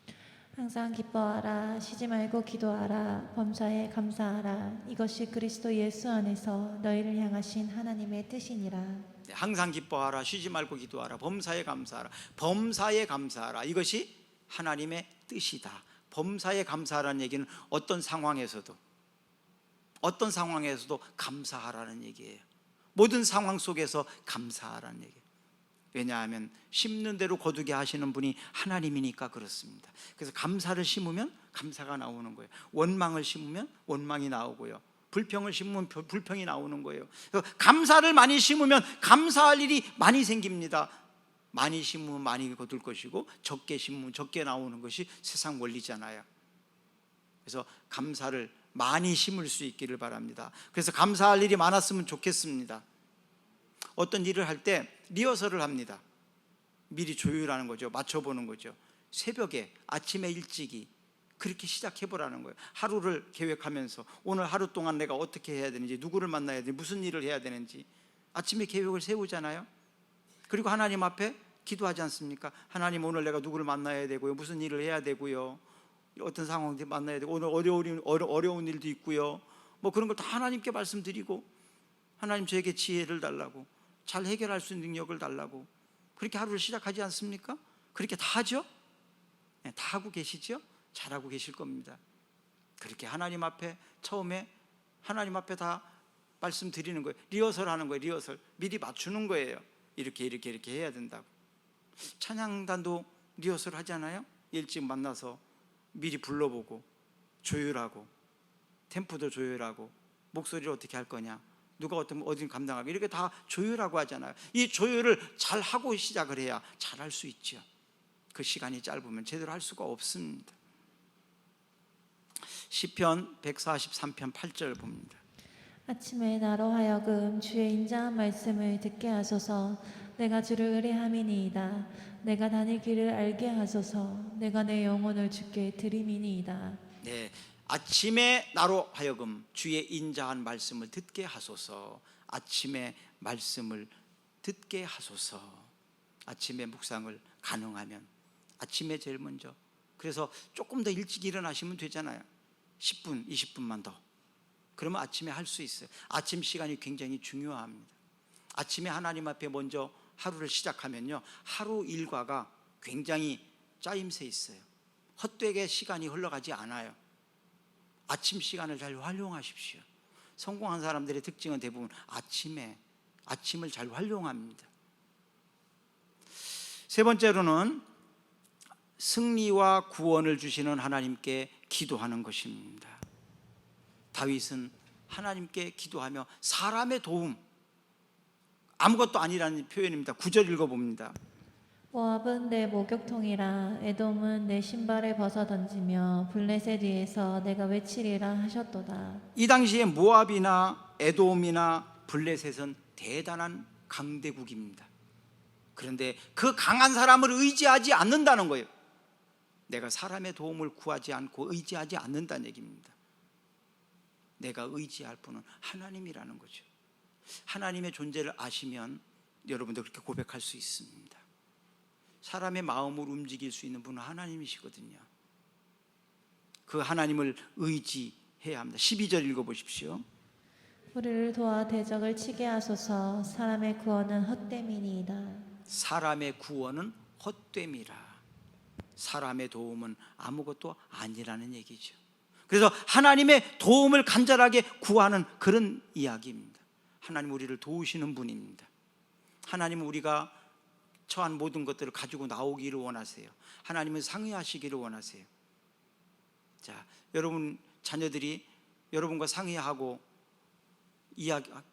항상 기뻐하라, 쉬지 말고 기도하라, 범사에 감사하라. 이것이 그리스도 예수 안에서 너희를 향하신 하나님의 뜻이니라. 항상 기뻐하라, 쉬지 말고 기도하라, 범사에 감사하라. 범사에 감사하라, 이것이 하나님의 뜻이다. 범사에 감사하라는 얘기는 어떤 상황에서도 감사하라는 얘기예요. 모든 상황 속에서 감사하라는 얘기예요. 왜냐하면 심는 대로 거두게 하시는 분이 하나님이니까 그렇습니다. 그래서 감사를 심으면 감사가 나오는 거예요. 원망을 심으면 원망이 나오고요, 불평을 심으면 불평이 나오는 거예요. 감사를 많이 심으면 감사할 일이 많이 생깁니다. 많이 심으면 많이 거둘 것이고, 적게 심으면 적게 나오는 것이 세상 원리잖아요. 그래서 감사를 많이 심을 수 있기를 바랍니다. 그래서 감사할 일이 많았으면 좋겠습니다. 어떤 일을 할 때 리허설을 합니다. 미리 조율하는 거죠. 맞춰보는 거죠. 새벽에, 아침에 일찍이 그렇게 시작해보라는 거예요. 하루를 계획하면서 오늘 하루 동안 내가 어떻게 해야 되는지, 누구를 만나야 되는지, 무슨 일을 해야 되는지 아침에 계획을 세우잖아요. 그리고 하나님 앞에 기도하지 않습니까? 하나님, 오늘 내가 누구를 만나야 되고요, 무슨 일을 해야 되고요, 어떤 상황들 만나야 되고, 오늘 어려운 일도 있고요, 뭐 그런 걸 다 하나님께 말씀드리고, 하나님 저에게 지혜를 달라고, 잘 해결할 수 있는 능력을 달라고, 그렇게 하루를 시작하지 않습니까? 그렇게 다 하죠? 네, 다 하고 계시죠? 잘하고 계실 겁니다. 그렇게 하나님 앞에 처음에 하나님 앞에 다 말씀드리는 거예요. 리허설 하는 거예요. 리허설 미리 맞추는 거예요. 이렇게 해야 된다고. 찬양단도 리허설 하잖아요. 일찍 만나서 미리 불러보고, 조율하고, 템포도 조율하고, 목소리를 어떻게 할 거냐, 누가 어디 감당하고, 이렇게 다 조율하고 하잖아요. 이 조율을 잘 하고 시작을 해야 잘 할 수 있죠. 그 시간이 짧으면 제대로 할 수가 없습니다. 시편 143편 8절 봅니다. 아침에 나로 하여금 주의 인자한 말씀을 듣게 하소서. 내가 주를 의뢰함이니이다. 내가 다닐 길을 알게 하소서. 내가 내 영혼을 주께 드림이니이다. 네, 아침에 나로 하여금 주의 인자한 말씀을 듣게 하소서. 아침에 말씀을 듣게 하소서. 아침에 묵상을 가능하면 아침에 제일 먼저, 그래서 조금 더 일찍 일어나시면 되잖아요. 10분, 20분만 더. 그러면 아침에 할 수 있어요. 아침 시간이 굉장히 중요합니다. 아침에 하나님 앞에 먼저 하루를 시작하면요, 하루 일과가 굉장히 짜임새 있어요. 헛되게 시간이 흘러가지 않아요. 아침 시간을 잘 활용하십시오. 성공한 사람들의 특징은 대부분 아침을 잘 활용합니다. 세 번째로는 승리와 구원을 주시는 하나님께 기도하는 것입니다. 다윗은 하나님께 기도하며 사람의 도움, 아무것도 아니라는 표현입니다. 9절 읽어봅니다. 모압은 내 목욕통이라 에돔은 내 신발을 벗어 던지며 블레셋 위에서 내가 외치리라 하셨도다. 이 당시에 모압이나 에돔이나 블레셋은 대단한 강대국입니다. 그런데 그 강한 사람을 의지하지 않는다는 거예요. 내가 사람의 도움을 구하지 않고 의지하지 않는다는 얘기입니다. 내가 의지할 분은 하나님이라는 거죠. 하나님의 존재를 아시면 여러분도 그렇게 고백할 수 있습니다. 사람의 마음을 움직일 수 있는 분은 하나님이시거든요. 그 하나님을 의지해야 합니다. 12절 읽어보십시오. 우리를 도와 대적을 치게 하소서. 사람의 구원은 헛됨이니이다. 사람의 구원은 헛됨이라. 사람의 도움은 아무것도 아니라는 얘기죠. 그래서 하나님의 도움을 간절하게 구하는 그런 이야기입니다. 하나님 우리를 도우시는 분입니다. 하나님은 우리가 처한 모든 것들을 가지고 나오기를 원하세요. 하나님은 상의하시기를 원하세요. 자, 여러분 자녀들이 여러분과 상의하고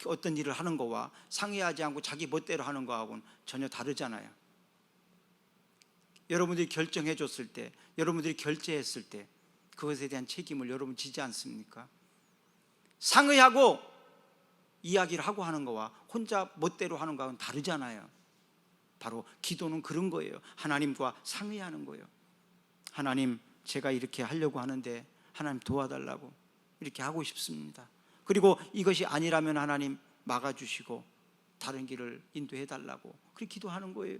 어떤 일을 하는 거와 상의하지 않고 자기 멋대로 하는 거하고는 전혀 다르잖아요. 여러분들이 결정해 줬을 때, 여러분들이 결제했을 때 그것에 대한 책임을 여러분 지지 않습니까? 상의하고 이야기를 하고 하는 거와 혼자 멋대로 하는 거하고는 다르잖아요. 바로 기도는 그런 거예요. 하나님과 상의하는 거예요. 하나님, 제가 이렇게 하려고 하는데 하나님 도와달라고 이렇게 하고 싶습니다. 그리고 이것이 아니라면 하나님 막아주시고 다른 길을 인도해 달라고 그렇게 기도하는 거예요.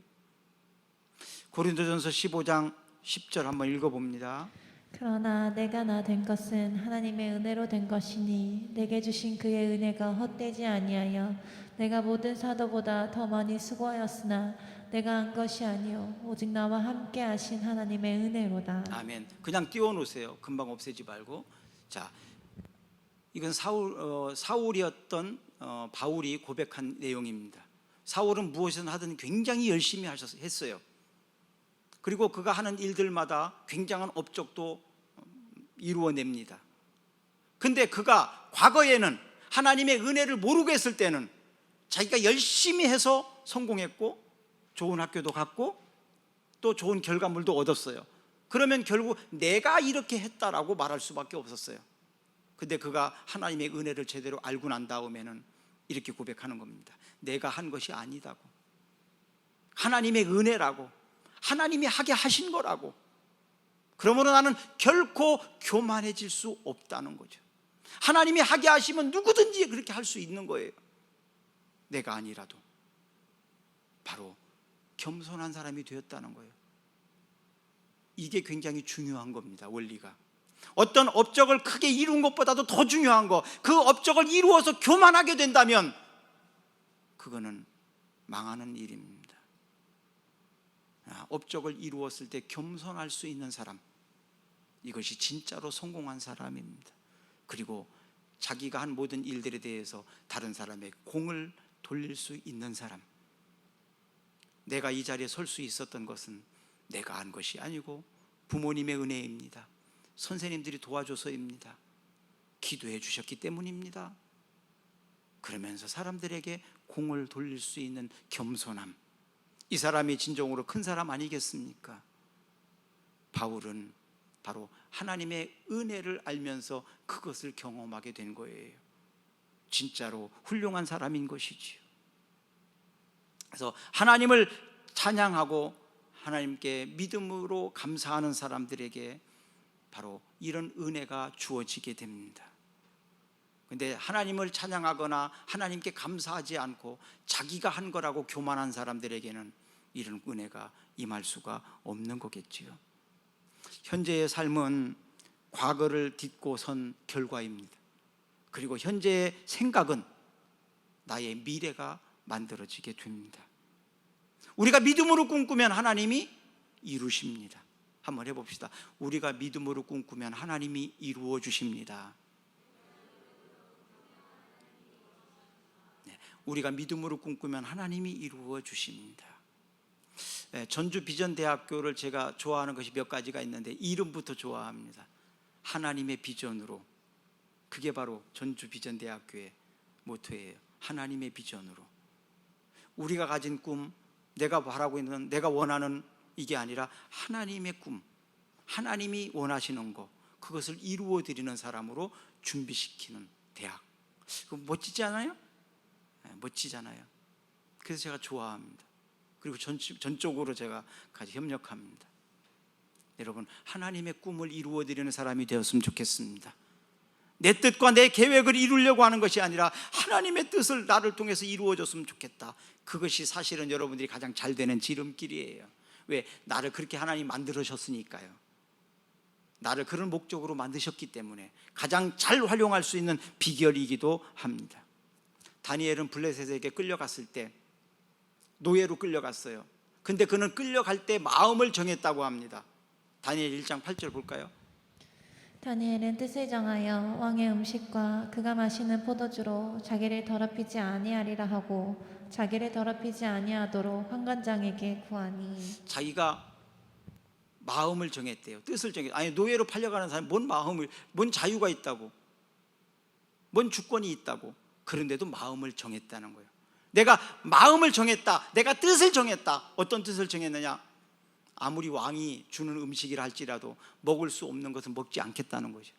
고린도전서 15장 10절 한번 읽어봅니다. 그러나 내가 나 된 것은 하나님의 은혜로 된 것이니 내게 주신 그의 은혜가 헛되지 아니하여 내가 모든 사도보다 더 많이 수고하였으나 내가 한 것이 아니요 오직 나와 함께 하신 하나님의 은혜로다. 아멘. 그냥 띄워놓으세요. 금방 없애지 말고. 자, 이건 사울이었던 바울이 고백한 내용입니다. 사울은 무엇이든 하든 굉장히 열심히 했어요. 그리고 그가 하는 일들마다 굉장한 업적도 이루어냅니다. 근데 그가 과거에는 하나님의 은혜를 모르고 했을 때는 자기가 열심히 해서 성공했고 좋은 학교도 갔고 또 좋은 결과물도 얻었어요. 그러면 결국 내가 이렇게 했다라고 말할 수밖에 없었어요. 근데 그가 하나님의 은혜를 제대로 알고 난 다음에는 이렇게 고백하는 겁니다. 내가 한 것이 아니다고, 하나님의 은혜라고, 하나님이 하게 하신 거라고. 그러므로 나는 결코 교만해질 수 없다는 거죠. 하나님이 하게 하시면 누구든지 그렇게 할 수 있는 거예요. 내가 아니라도. 바로 겸손한 사람이 되었다는 거예요. 이게 굉장히 중요한 겁니다. 원리가 어떤 업적을 크게 이룬 것보다도 더 중요한 거, 그 업적을 이루어서 교만하게 된다면 그거는 망하는 일입니다. 업적을 이루었을 때 겸손할 수 있는 사람, 이것이 진짜로 성공한 사람입니다. 그리고 자기가 한 모든 일들에 대해서 다른 사람의 공을 돌릴 수 있는 사람. 내가 이 자리에 설 수 있었던 것은 내가 한 것이 아니고 부모님의 은혜입니다. 선생님들이 도와줘서입니다. 기도해 주셨기 때문입니다. 그러면서 사람들에게 공을 돌릴 수 있는 겸손함, 이 사람이 진정으로 큰 사람 아니겠습니까? 바울은 바로 하나님의 은혜를 알면서 그것을 경험하게 된 거예요. 진짜로 훌륭한 사람인 것이지요. 그래서 하나님을 찬양하고 하나님께 믿음으로 감사하는 사람들에게 바로 이런 은혜가 주어지게 됩니다. 근데 하나님을 찬양하거나 하나님께 감사하지 않고 자기가 한 거라고 교만한 사람들에게는 이런 은혜가 임할 수가 없는 거겠지요. 현재의 삶은 과거를 딛고 선 결과입니다. 그리고 현재의 생각은 나의 미래가 만들어지게 됩니다. 우리가 믿음으로 꿈꾸면 하나님이 이루십니다. 한번 해봅시다. 우리가 믿음으로 꿈꾸면 하나님이 이루어 주십니다. 네, 우리가 믿음으로 꿈꾸면 하나님이 이루어 주십니다. 네, 전주 비전대학교를 제가 좋아하는 것이 몇 가지가 있는데 이름부터 좋아합니다. 하나님의 비전으로. 그게 바로 전주 비전대학교의 모토예요. 하나님의 비전으로. 우리가 가진 꿈, 내가 바라고 있는, 내가 원하는 이게 아니라 하나님의 꿈, 하나님이 원하시는 것, 그것을 이루어 드리는 사람으로 준비시키는 대학. 그거 멋지지 않아요? 네, 멋지잖아요. 그래서 제가 좋아합니다. 그리고 전적으로 제가 같이 협력합니다. 여러분, 하나님의 꿈을 이루어 드리는 사람이 되었으면 좋겠습니다. 내 뜻과 내 계획을 이루려고 하는 것이 아니라 하나님의 뜻을 나를 통해서 이루어졌으면 좋겠다. 그것이 사실은 여러분들이 가장 잘 되는 지름길이에요. 왜? 나를 그렇게 하나님 만들으셨으니까요. 나를 그런 목적으로 만드셨기 때문에 가장 잘 활용할 수 있는 비결이기도 합니다. 다니엘은 블레셋에게 끌려갔을 때 노예로 끌려갔어요. 근데 그는 끌려갈 때 마음을 정했다고 합니다. 다니엘 1장 8절 볼까요? 다니엘은 뜻을 정하여 왕의 음식과 그가 마시는 포도주로 자기를 더럽히지 아니하리라 하고 자기를 더럽히지 아니하도록 환관장에게 구하니. 자기가 마음을 정했대요. 뜻을 정했. 아니, 노예로 팔려가는 사람이 뭔 자유가 있다고, 뭔 주권이 있다고. 그런데도 마음을 정했다는 거예요. 내가 마음을 정했다, 내가 뜻을 정했다. 어떤 뜻을 정했느냐? 아무리 왕이 주는 음식이라 할지라도 먹을 수 없는 것은 먹지 않겠다는 거죠.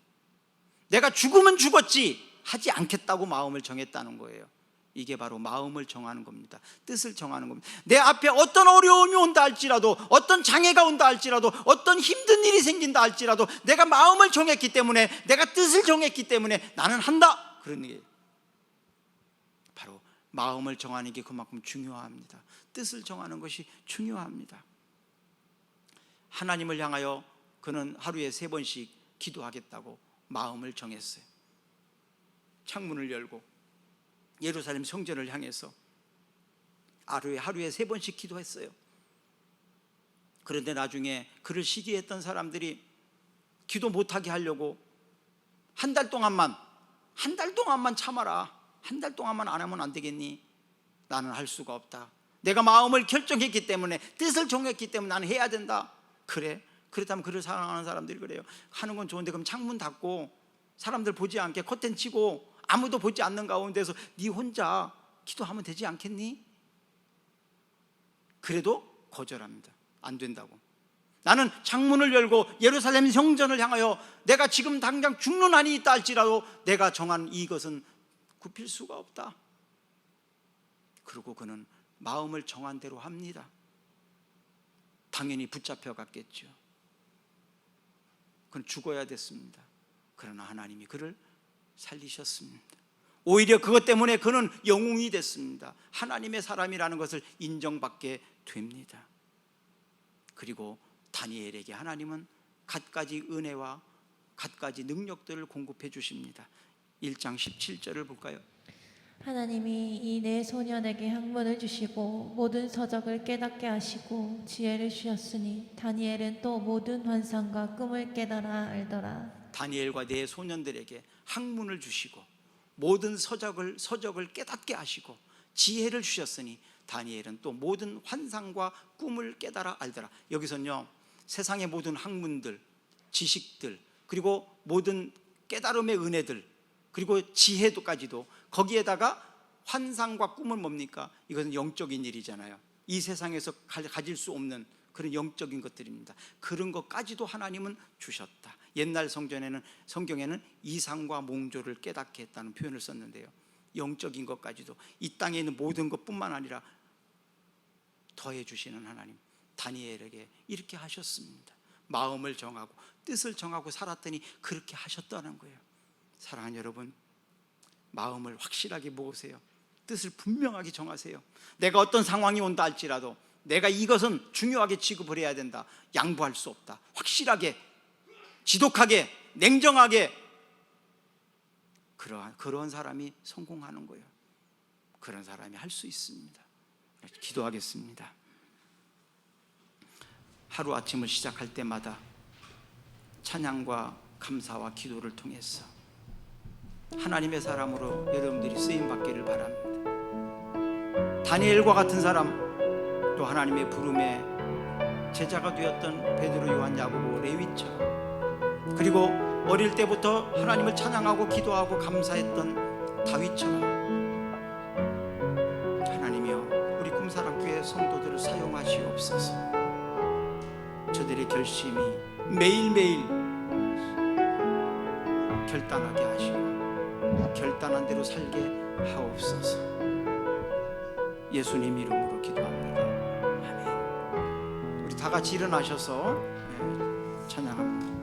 내가 죽으면 죽었지 하지 않겠다고 마음을 정했다는 거예요. 이게 바로 마음을 정하는 겁니다. 뜻을 정하는 겁니다. 내 앞에 어떤 어려움이 온다 할지라도, 어떤 장애가 온다 할지라도, 어떤 힘든 일이 생긴다 할지라도 내가 마음을 정했기 때문에, 내가 뜻을 정했기 때문에 나는 한다. 그런 게 바로 마음을 정하는 게 그만큼 중요합니다. 뜻을 정하는 것이 중요합니다. 하나님을 향하여 그는 하루에 3번씩 기도하겠다고 마음을 정했어요. 창문을 열고 예루살렘 성전을 향해서 하루에 3번씩 기도했어요. 그런데 나중에 그를 시기했던 사람들이 기도 못하게 하려고 한 달 동안만 참아라. 한 달 동안만 안 하면 안 되겠니? 나는 할 수가 없다. 내가 마음을 결정했기 때문에, 뜻을 정했기 때문에 나는 해야 된다. 그래? 그렇다면 그를 사랑하는 사람들이 그래요. 하는 건 좋은데 그럼 창문 닫고 사람들 보지 않게 커튼 치고 아무도 보지 않는 가운데서 네 혼자 기도하면 되지 않겠니? 그래도 거절합니다. 안 된다고. 나는 창문을 열고 예루살렘 성전을 향하여 내가 지금 당장 죽는 한이 있다 할지라도 내가 정한 이것은 굽힐 수가 없다. 그리고 그는 마음을 정한 대로 합니다. 당연히 붙잡혀 갔겠죠. 그는 죽어야 됐습니다. 그러나 하나님이 그를 살리셨습니다. 오히려 그것 때문에 그는 영웅이 됐습니다. 하나님의 사람이라는 것을 인정받게 됩니다. 그리고 다니엘에게 하나님은 갖가지 은혜와 갖가지 능력들을 공급해 주십니다. 1장 17절을 볼까요? 하나님이 이 네 소년에게 학문을 주시고 모든 서적을 깨닫게 하시고 지혜를 주셨으니 다니엘은 또 모든 환상과 꿈을 깨달아 알더라. 다니엘과 네 소년들에게 학문을 주시고 모든 서적을 깨닫게 하시고 지혜를 주셨으니 다니엘은 또 모든 환상과 꿈을 깨달아 알더라. 여기서는요, 세상의 모든 학문들, 지식들, 그리고 모든 깨달음의 은혜들, 그리고 지혜도까지도 거기에다가 환상과 꿈은 뭡니까? 이것은 영적인 일이잖아요. 이 세상에서 가질 수 없는 그런 영적인 것들입니다. 그런 것까지도 하나님은 주셨다. 옛날 성경에는 이상과 몽조를 깨닫게 했다는 표현을 썼는데요, 영적인 것까지도 이 땅에 있는 모든 것뿐만 아니라 더해 주시는 하나님, 다니엘에게 이렇게 하셨습니다. 마음을 정하고 뜻을 정하고 살았더니 그렇게 하셨다는 거예요. 사랑하는 여러분, 마음을 확실하게 먹으세요. 뜻을 분명하게 정하세요. 내가 어떤 상황이 온다 할지라도 내가 이것은 중요하게 취급을 해야 된다. 양보할 수 없다. 확실하게, 지독하게, 냉정하게. 그런 사람이 성공하는 거예요. 그런 사람이 할 수 있습니다. 기도하겠습니다. 하루아침을 시작할 때마다 찬양과 감사와 기도를 통해서 하나님의 사람으로 여러분들이 쓰임받기를 바랍니다. 다니엘과 같은 사람, 또 하나님의 부름에 제자가 되었던 베드로, 요한, 야고보, 레위처럼, 그리고 어릴 때부터 하나님을 찬양하고 기도하고 감사했던 다윗처럼 하나님이여 우리 꿈사랑교회 성도들을 사용하시옵소서. 저들의 결심이 매일매일 결단하게 하시고 결단한 대로 살게 하옵소서. 예수님 이름으로 기도합니다. 아멘. 우리 다 같이 일어나셔서 찬양합니다.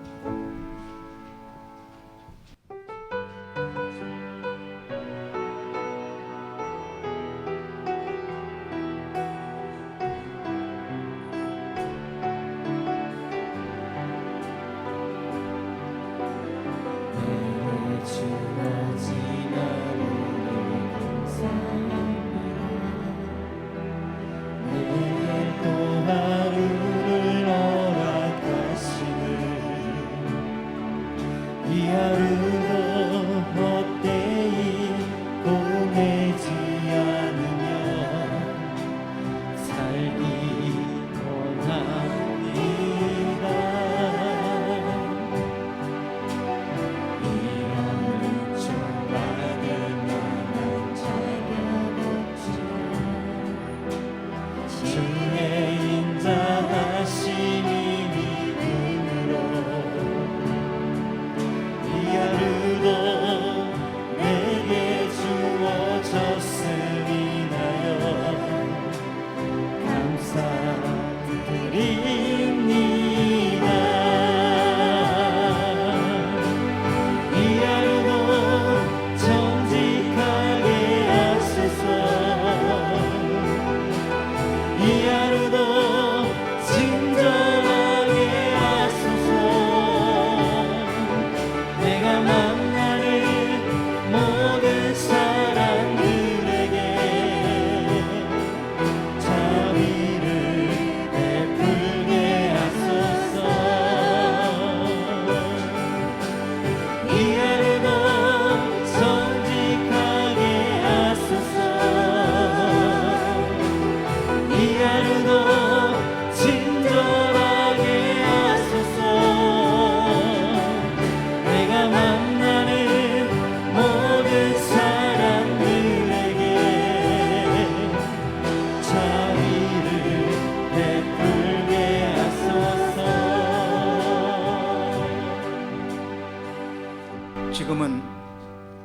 지금은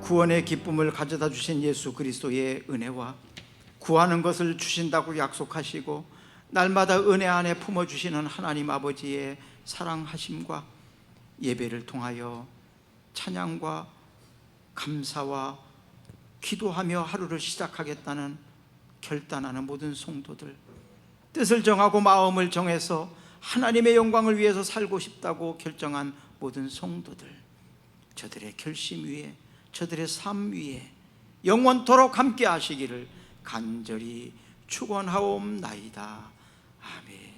구원의 기쁨을 가져다 주신 예수 그리스도의 은혜와 구하는 것을 주신다고 약속하시고 날마다 은혜 안에 품어주시는 하나님 아버지의 사랑하심과 예배를 통하여 찬양과 감사와 기도하며 하루를 시작하겠다는 결단하는 모든 성도들, 뜻을 정하고 마음을 정해서 하나님의 영광을 위해서 살고 싶다고 결정한 모든 성도들, 저들의 결심 위에, 저들의 삶 위에 영원토록 함께 하시기를 간절히 축원하옵나이다. 아멘.